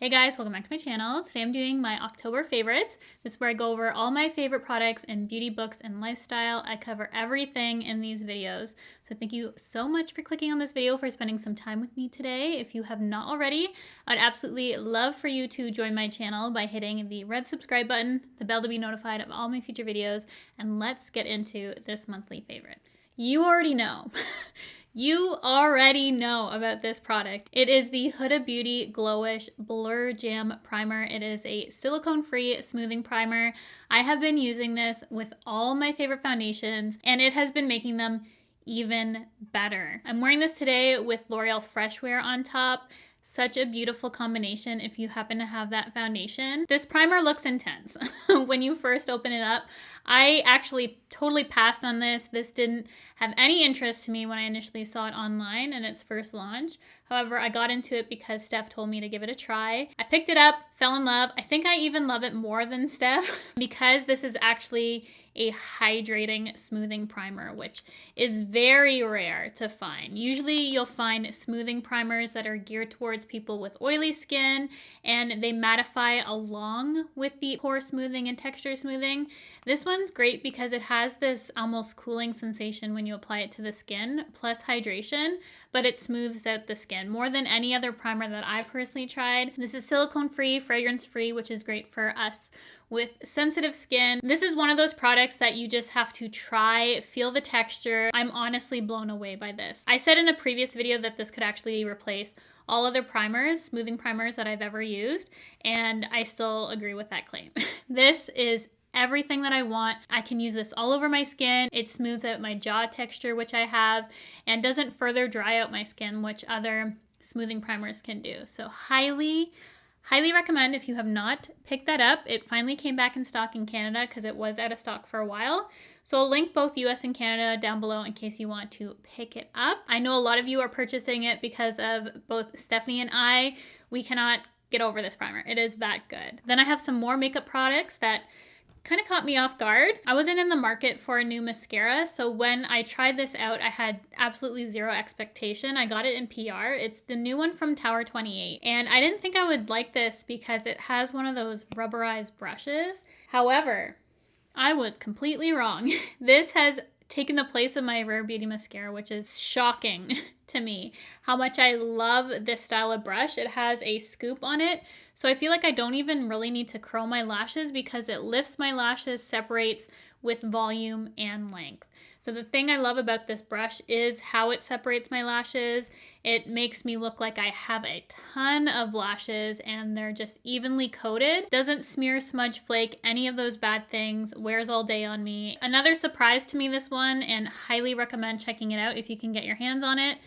Hey guys, welcome back to my channel. Today I'm doing my October favorites. This is where I go over all my favorite products in beauty, books, and lifestyle. I cover everything in these videos. So thank you so much for clicking on this video, for spending some time with me today. If you have not already, I'd absolutely love for you to join my channel by hitting the red subscribe button, the bell to be notified of all my future videos, and let's get into this monthly favorites. You already know. You already know about this product. It is the Huda Beauty Glowish Blur Jam Primer. It is a silicone-free smoothing primer. I have been using this with all my favorite foundations, and it has been making them even better. I'm wearing this today with L'Oreal Fresh Wear on top. Such a beautiful combination if you happen to have that foundation. This primer looks intense when you first open it up. I actually totally passed on this. This didn't have any interest to me when I initially saw it online in its first launch. However, I got into it because Steph told me to give it a try. I picked it up, fell in love. I think I even love it more than Steph because this is actually a hydrating smoothing primer, which is very rare to find. Usually you'll find smoothing primers that are geared towards people with oily skin and they mattify along with the pore smoothing and texture smoothing. This one's great because it has this almost cooling sensation when you apply it to the skin, plus hydration, but it smooths out the skin more than any other primer that I've personally tried. This is silicone-free, fragrance-free, which is great for us with sensitive skin. This is one of those products that you just have to try, feel the texture. I'm honestly blown away by this. I said in a previous video that this could actually replace all other primers, smoothing primers that I've ever used, and I still agree with that claim. This is everything that I want. I can use this all over my skin. It smooths out my jaw texture, which I have, and doesn't further dry out my skin, which other smoothing primers can do. So highly recommend if you have not picked that up. It finally came back in stock in Canada because it was out of stock for a while. So I'll link both US and Canada down below in case you want to pick it up. I know a lot of you are purchasing it because of both Stephanie and I. We cannot get over this primer. It is that good. Then I have some more makeup products that kind of caught me off guard. I wasn't in the market for a new mascara, so when I tried this out, I had absolutely zero expectation. I got it in PR. It's the new one from Tower 28, and I didn't think I would like this because it has one of those rubberized brushes. However, I was completely wrong. This has taken the place of my Rare Beauty mascara, which is shocking to me how much I love this style of brush. It has a scoop on it, so I feel like I don't even really need to curl my lashes because it lifts my lashes, separates with volume and length. So the thing I love about this brush is how it separates my lashes. It makes me look like I have a ton of lashes and they're just evenly coated. Doesn't smear, smudge, flake, any of those bad things. Wears all day on me. Another surprise to me, this one, and highly recommend checking it out if you can get your hands on it.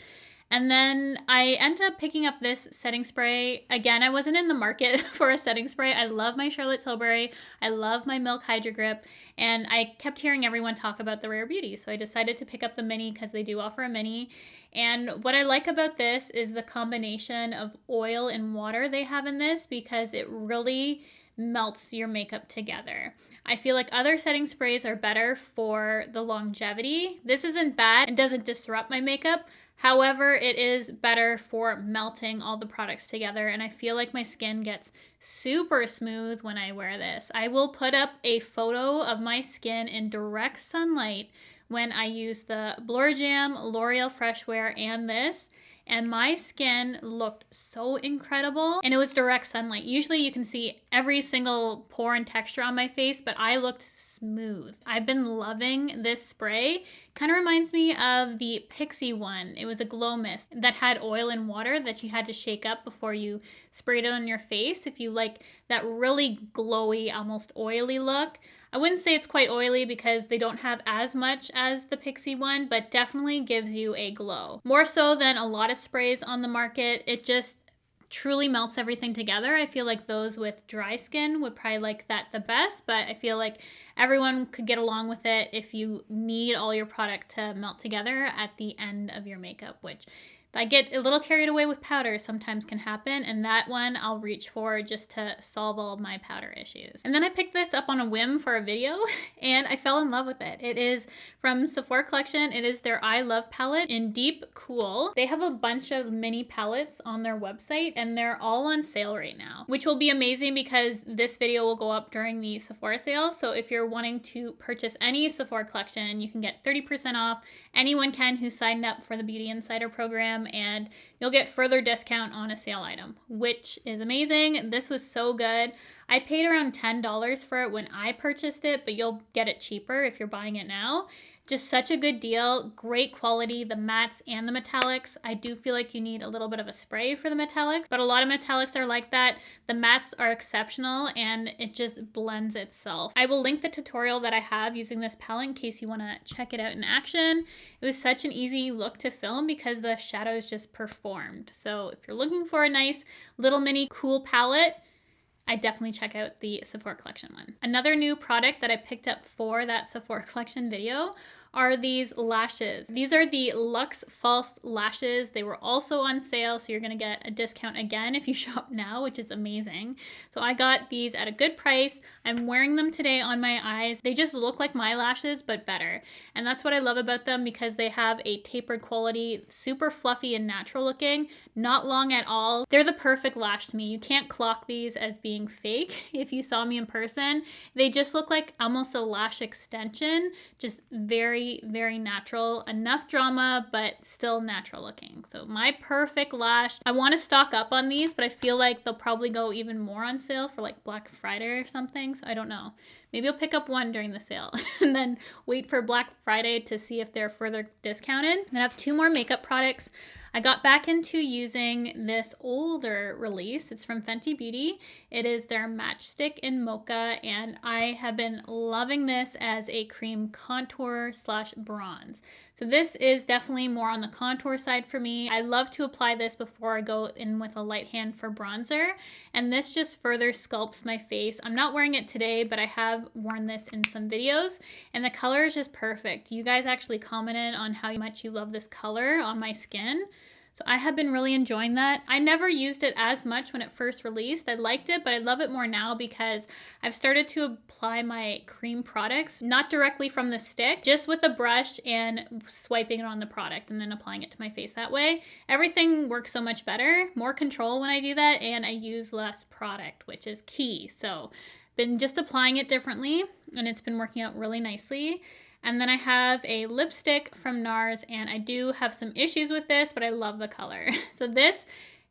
And then I ended up picking up this setting spray. Again, I wasn't in the market for a setting spray. I love my Charlotte Tilbury. I love my Milk Hydro Grip. And I kept hearing everyone talk about the Rare Beauty. So I decided to pick up the mini because they do offer a mini. And what I like about this is the combination of oil and water they have in this because it really melts your makeup together. I feel like other setting sprays are better for the longevity. This isn't bad and doesn't disrupt my makeup. However, it is better for melting all the products together, and I feel like my skin gets super smooth when I wear this. I will put up a photo of my skin in direct sunlight when I use the Blur Jam, L'Oreal Fresh Wear, and this, and my skin looked so incredible, and it was direct sunlight. Usually you can see every single pore and texture on my face, but I looked smooth. I've been loving this spray. Kind of reminds me of the Pixie one. It was a glow mist that had oil and water that you had to shake up before you sprayed it on your face. If you like that really glowy, almost oily look. I wouldn't say it's quite oily because they don't have as much as the Pixie one, but definitely gives you a glow. More so than a lot of sprays on the market. It just truly melts everything together. I feel like those with dry skin would probably like that the best, but I feel like everyone could get along with it if you need all your product to melt together at the end of your makeup, which I get a little carried away with powder, sometimes can happen, and that one I'll reach for just to solve all of my powder issues. And then I picked this up on a whim for a video and I fell in love with it. It is from Sephora Collection. It is their I Love palette in Deep Cool. They have a bunch of mini palettes on their website and they're all on sale right now, which will be amazing because this video will go up during the Sephora sale. So if you're wanting to purchase any Sephora Collection, you can get 30% off. Anyone can who signed up for the Beauty Insider program, and you'll get further discount on a sale item, which is amazing. This was so good. I paid around $10 for it when I purchased it, but you'll get it cheaper if you're buying it now. Just such a good deal, great quality, the mattes and the metallics. I do feel like you need a little bit of a spray for the metallics, but a lot of metallics are like that. The mattes are exceptional and it just blends itself. I will link the tutorial that I have using this palette in case you want to check it out in action. It was such an easy look to film because the shadows just performed. So if you're looking for a nice little mini cool palette, I definitely check out the Sephora Collection one. Another new product that I picked up for that Sephora Collection video are these lashes. These are the Luxe False Lashes. They were also on sale, so you're gonna get a discount again if you shop now, which is amazing. So I got these at a good price. I'm wearing them today on my eyes. They just look like my lashes, but better. And that's what I love about them because they have a tapered quality, super fluffy and natural looking, not long at all. They're the perfect lash to me. You can't clock these as being fake if you saw me in person. They just look like almost a lash extension, just very natural. Enough drama, but still natural looking. So my perfect lash. I want to stock up on these, but I feel like they'll probably go even more on sale for like Black Friday or something. So I don't know. Maybe I'll pick up one during the sale and then wait for Black Friday to see if they're further discounted. Then I have two more makeup products. I got back into using this older release. It's from Fenty Beauty. It is their Matchstick in Mocha, and I have been loving this as a cream contour / bronze. So this is definitely more on the contour side for me. I love to apply this before I go in with a light hand for bronzer, and this just further sculpts my face. I'm not wearing it today, but I have worn this in some videos, and the color is just perfect. You guys actually commented on how much you love this color on my skin. So I have been really enjoying that. I never used it as much when it first released. I liked it, but I love it more now because I've started to apply my cream products, not directly from the stick, just with a brush and swiping it on the product and then applying it to my face that way. Everything works so much better, more control when I do that, and I use less product, which is key. So been just applying it differently and it's been working out really nicely. And then I have a lipstick from NARS, and I do have some issues with this, but I love the color. So this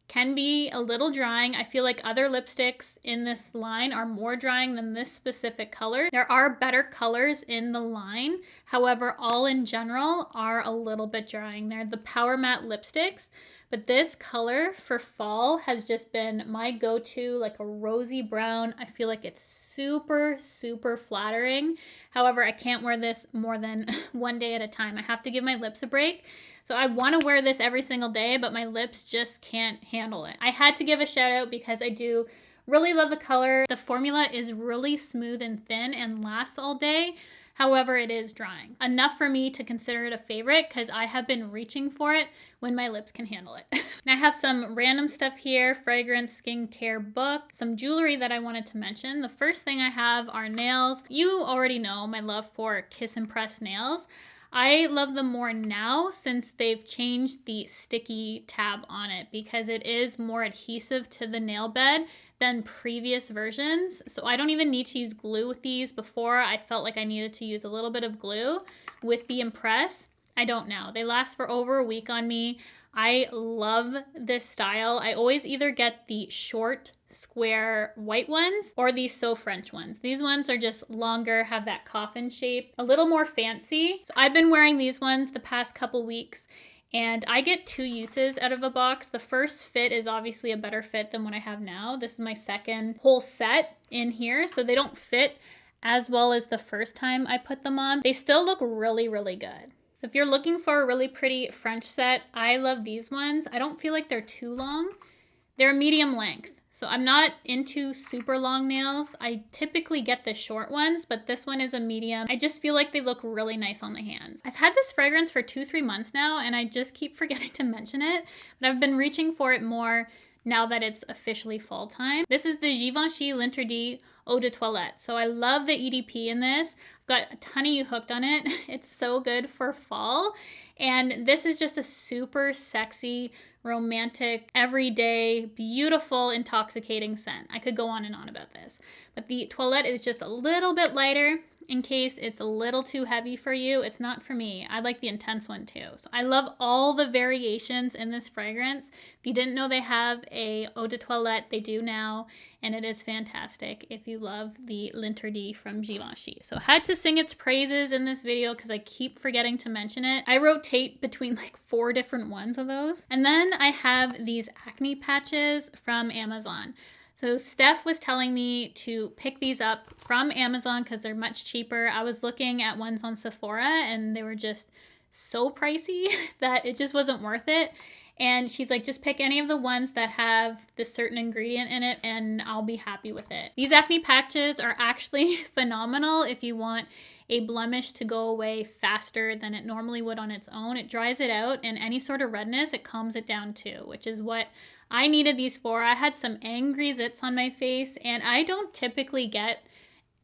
can be a little drying. I feel like other lipsticks in this line are more drying than this specific color. There are better colors in the line. However, all in general are a little bit drying. They're the Power Matte lipsticks. But this color for fall has just been my go-to, like a rosy brown. I feel like it's super, super flattering. However, I can't wear this more than one day at a time. I have to give my lips a break. So I want to wear this every single day, but my lips just can't handle it. I had to give a shout out because I do really love the color. The formula is really smooth and thin and lasts all day. However, it is drying. Enough for me to consider it a favorite because I have been reaching for it when my lips can handle it. And I have some random stuff here, fragrance, skincare, book, some jewelry that I wanted to mention. The first thing I have are nails. You already know my love for Kiss and Press nails. I love them more now since they've changed the sticky tab on it because it is more adhesive to the nail bed than previous versions. So I don't even need to use glue with these. Before, I felt like I needed to use a little bit of glue with the Impress. I don't now. They last for over a week on me. I love this style. I always either get the short, square white ones or these So French ones. These ones are just longer, have that coffin shape, a little more fancy. So I've been wearing these ones the past couple weeks, and I get 2 uses out of a box. The first fit is obviously a better fit than what I have now. This is my second whole set in here, so they don't fit as well as the first time I put them on. They still look really, really good. If you're looking for a really pretty French set, I love these ones. I don't feel like they're too long. They're medium length. So I'm not into super long nails. I typically get the short ones, but this one is a medium. I just feel like they look really nice on the hands. I've had this fragrance for 2-3 months now, and I just keep forgetting to mention it, but I've been reaching for it more now that it's officially fall time. This is the Givenchy L'Interdit Eau de Toilette. So I love the EDP in this. I've got a ton of you hooked on it. It's so good for fall. And this is just a super sexy, romantic, everyday, beautiful, intoxicating scent. I could go on and on about this. But the toilette is just a little bit lighter in case it's a little too heavy for you. It's not for me. I like the intense one too. So I love all the variations in this fragrance. If you didn't know they have a eau de toilette, they do now. And it is fantastic if you love the L'Interdit from Givenchy. So I had to sing its praises in this video because I keep forgetting to mention it. I rotate between like 4 different ones of those. And then I have these acne patches from Amazon. So Steph was telling me to pick these up from Amazon because they're much cheaper. I was looking at ones on Sephora and they were just so pricey that it just wasn't worth it. And she's like, just pick any of the ones that have this certain ingredient in it and I'll be happy with it. These acne patches are actually phenomenal if you want a blemish to go away faster than it normally would on its own. It dries it out, and any sort of redness, it calms it down too, which is what I needed these for. I had some angry zits on my face, and I don't typically get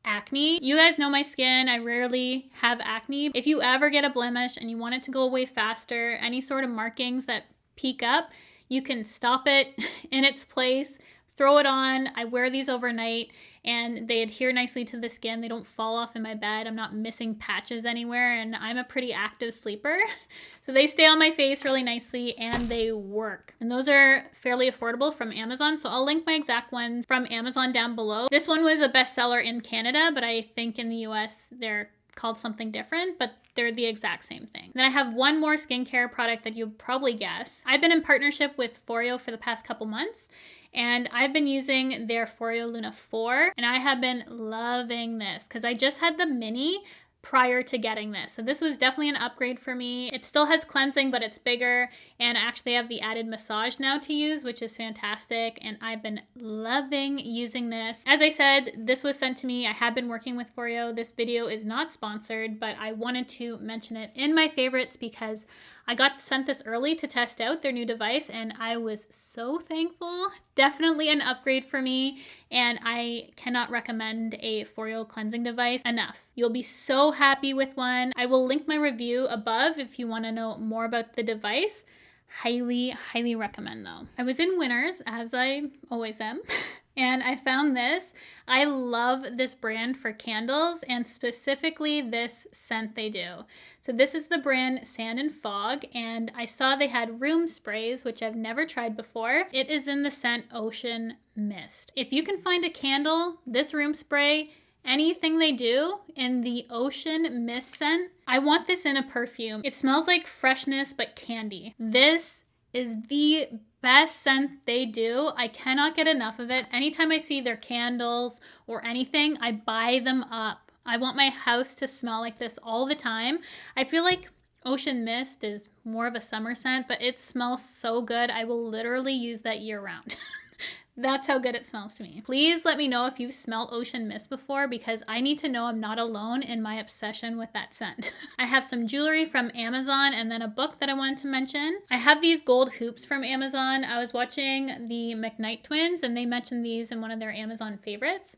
acne. You guys know my skin. I rarely have acne. If you ever get a blemish and you want it to go away faster, any sort of markings that peak up, you can stop it in its place, throw it on. I wear these overnight and they adhere nicely to the skin. They don't fall off in my bed. I'm not missing patches anywhere, and I'm a pretty active sleeper. So they stay on my face really nicely and they work. And those are fairly affordable from Amazon. So I'll link my exact one from Amazon down below. This one was a bestseller in Canada, but I think in the US they're called something different, but they're the exact same thing. Then I have one more skincare product that you'll probably guess. I've been in partnership with Foreo for the past couple months, and I've been using their Foreo Luna 4, and I have been loving this because I just had the mini prior to getting this. So this was definitely an upgrade for me. It still has cleansing, but it's bigger, and I actually have the added massage now to use, which is fantastic, and I've been loving using this. As I said, this was sent to me. I have been working with Foreo. This video is not sponsored, but I wanted to mention it in my favorites because I got sent this early to test out their new device, and I was so thankful. Definitely an upgrade for me, and I cannot recommend a Foreo cleansing device enough. You'll be so happy with one. I will link my review above if you want to know more about the device. Highly, highly recommend though. I was in Winners, as I always am, and I found this. I love this brand for candles, and specifically this scent they do. So this is the brand Sand and Fog, and I saw they had room sprays, which I've never tried before. It is in the scent Ocean Mist. If you can find a candle, this room spray, anything they do in the Ocean Mist scent, I want this in a perfume. It smells like freshness but candy. This is the best scent they do. I cannot get enough of it. Anytime I see their candles or anything, I buy them up. I want my house to smell like this all the time. I feel like Ocean Mist is more of a summer scent, but it smells so good. I will literally use that year round. That's how good it smells to me. Please let me know if you've smelled Ocean Mist before, because I need to know I'm not alone in my obsession with that scent. I have some jewelry from Amazon and then a book that I wanted to mention. I have these gold hoops from Amazon. I was watching the McKnight twins and they mentioned these in one of their Amazon favorites,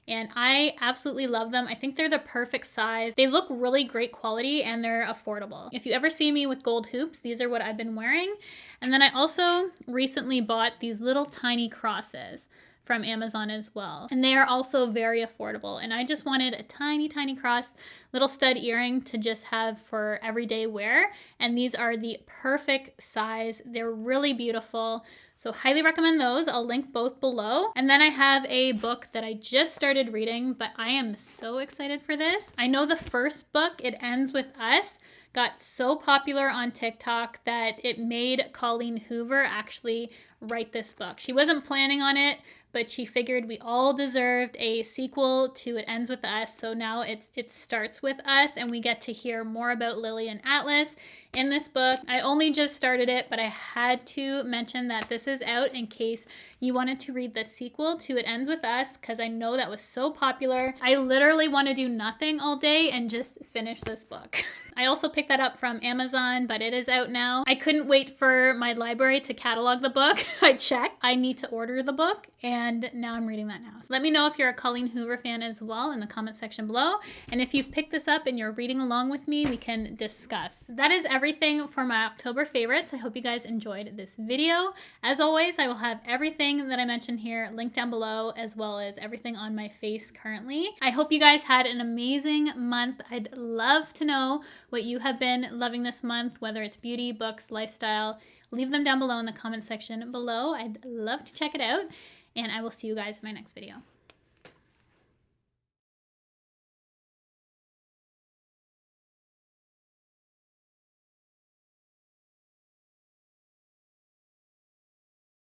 and I absolutely love them. I think they're the perfect size. They look really great quality and they're affordable. If you ever see me with gold hoops, these are what I've been wearing. And then I also recently bought these little tiny crosses from Amazon as well. And they are also very affordable. And I just wanted a tiny, tiny cross, little stud earring to just have for everyday wear. And these are the perfect size. They're really beautiful. So highly recommend those. I'll link both below. And then I have a book that I just started reading, but I am so excited for this. I know the first book, It Ends With Us, got so popular on TikTok that it made Colleen Hoover actually write this book. She wasn't planning on it, but she figured we all deserved a sequel to It Ends With Us. So now it starts with us, and we get to hear more about Lily and Atlas in this book. I only just started it, but I had to mention that this is out in case you wanted to read the sequel to It Ends With Us, because I know that was so popular. I literally want to do nothing all day and just finish this book. I also picked that up from Amazon, but it is out now. I couldn't wait for my library to catalog the book. I checked. I need to order the book, and now I'm reading that now. So let me know if you're a Colleen Hoover fan as well in the comment section below. And if you've picked this up and you're reading along with me, we can discuss. That is everything for my October favorites. I hope you guys enjoyed this video. As always, I will have everything that I mentioned here linked down below, as well as everything on my face currently. I hope you guys had an amazing month. I'd love to know what you have been loving this month, whether it's beauty, books, lifestyle. Leave them down below in the comment section below. I'd love to check it out, and I will see you guys in my next video.